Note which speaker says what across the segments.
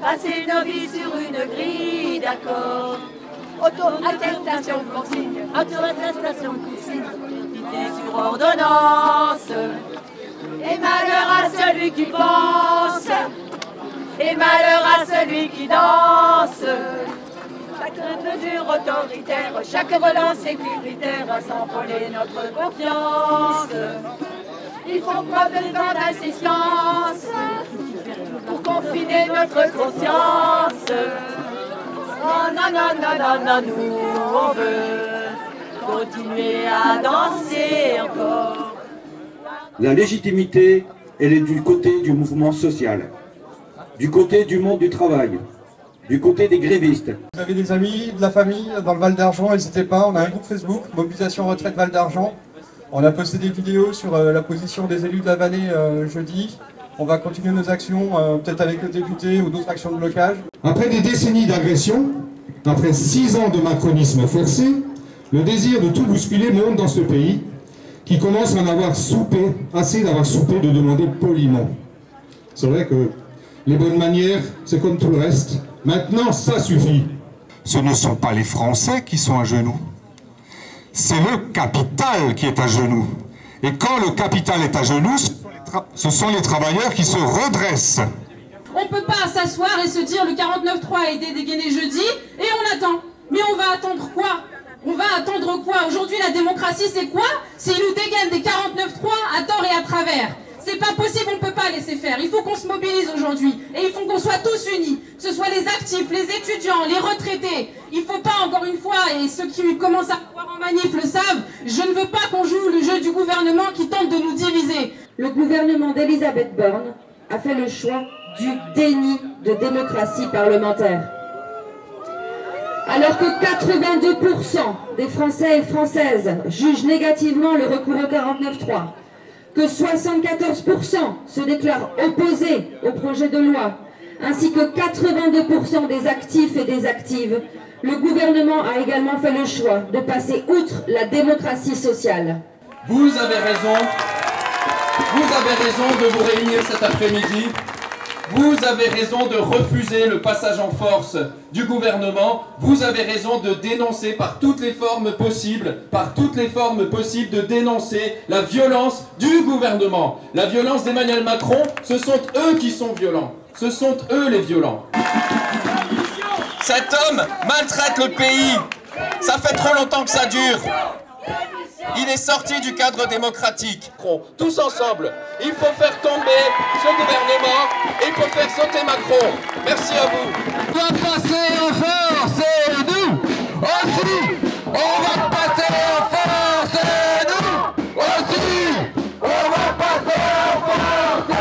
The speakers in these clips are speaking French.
Speaker 1: passer nos vies sur une grille d'accord. Auto-attestation consigne, auto-attestation consigne, idée sur ordonnance. Et malheur à celui qui pense, et malheur à celui qui danse. Chaque mesure autoritaire, chaque relance sécuritaire a s'envoler notre confiance. Il faut preuve de temps d'assistance pour confiner notre conscience. Oh non, non, non, non, non, nous on veut continuer à danser encore.
Speaker 2: La légitimité, elle est du côté du mouvement social, du côté du monde du travail, du côté des grévistes.
Speaker 3: Vous avez des amis, de la famille dans le Val d'Argent, n'hésitez pas, on a un groupe Facebook, Mobilisation Retraite Val d'Argent. On a posté des vidéos sur la position des élus de la vallée jeudi. On va continuer nos actions, peut-être avec le député ou d'autres actions de blocage.
Speaker 4: Après des décennies d'agression, après 6 ans de macronisme forcé, le désir de tout bousculer monte dans ce pays, qui commence à en avoir soupé, assez d'avoir soupé de demander poliment. C'est vrai que les bonnes manières, c'est comme tout le reste. Maintenant, ça suffit. Ce ne sont pas les Français qui sont à genoux. C'est le capital qui est à genoux. Et quand le capital est à genoux, ce sont les travailleurs qui se redressent.
Speaker 5: On ne peut pas s'asseoir et se dire le 49.3 a été dégainé jeudi et on attend. Mais on va attendre quoi? On va attendre quoi? Aujourd'hui, la démocratie, c'est quoi? C'est nous dégaine des 49.3 à tort et à travers. C'est pas possible, on ne peut pas laisser faire. Il faut qu'on se mobilise aujourd'hui. Et il faut qu'on soit tous unis. Que ce soit les actifs, les étudiants, les retraités. Il ne faut pas, encore une fois, et ceux qui commencent à voir en manif le savent, je ne veux pas qu'on joue le jeu du gouvernement qui tente de nous diviser.
Speaker 6: Le gouvernement d'Elisabeth Borne a fait le choix du déni de démocratie parlementaire. Alors que 82% des Français et Françaises jugent négativement le recours au 49.3, que 74% se déclarent opposés au projet de loi, ainsi que 82% des actifs et des actives, le gouvernement a également fait le choix de passer outre la démocratie sociale.
Speaker 7: Vous avez raison de vous réunir cet après-midi. Vous avez raison de refuser le passage en force du gouvernement. Vous avez raison de dénoncer par toutes les formes possibles, de dénoncer la violence du gouvernement. La violence d'Emmanuel Macron, ce sont eux qui sont violents. Ce sont eux les violents. Cet homme maltraite le pays. Ça fait trop longtemps que ça dure. Il est sorti du cadre démocratique. Tous ensemble, il faut faire tomber ce gouvernement et il faut faire sauter Macron. Merci à vous.
Speaker 8: On va passer en force et nous aussi. On va passer en force et nous aussi. On va passer en force.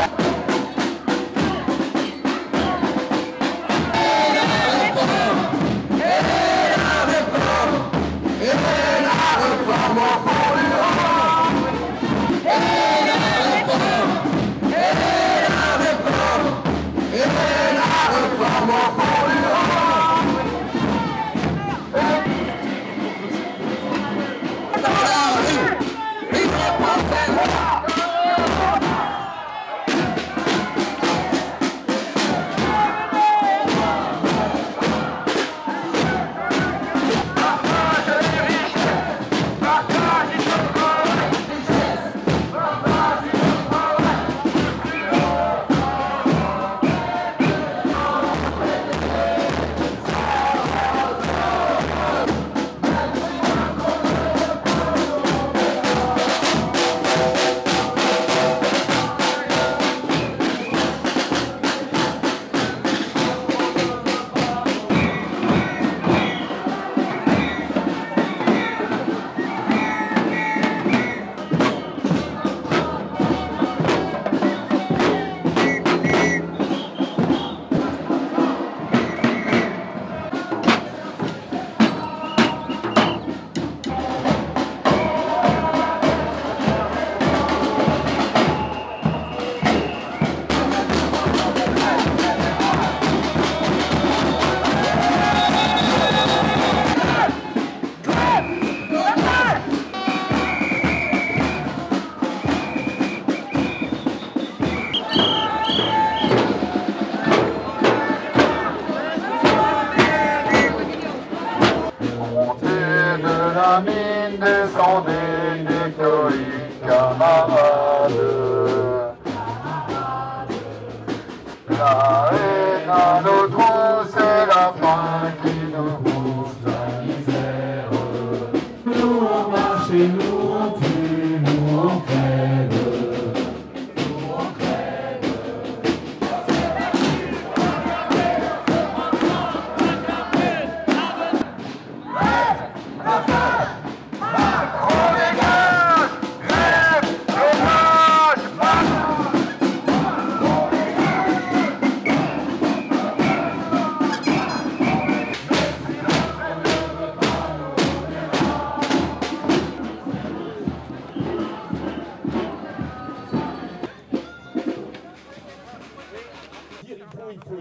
Speaker 8: La haine à nos trous, c'est la faim qui nous pousse la misère. Nous on marche et nous on tue, nous on crève. Nous on crève. Macron dégage! Grève! Chômage!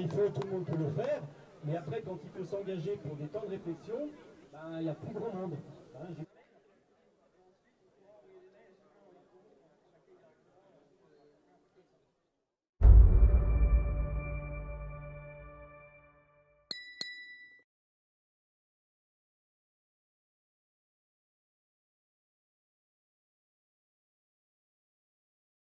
Speaker 9: Il faut, tout le monde peut le faire, mais après quand il faut s'engager pour des temps de réflexion, il n'y a plus grand monde.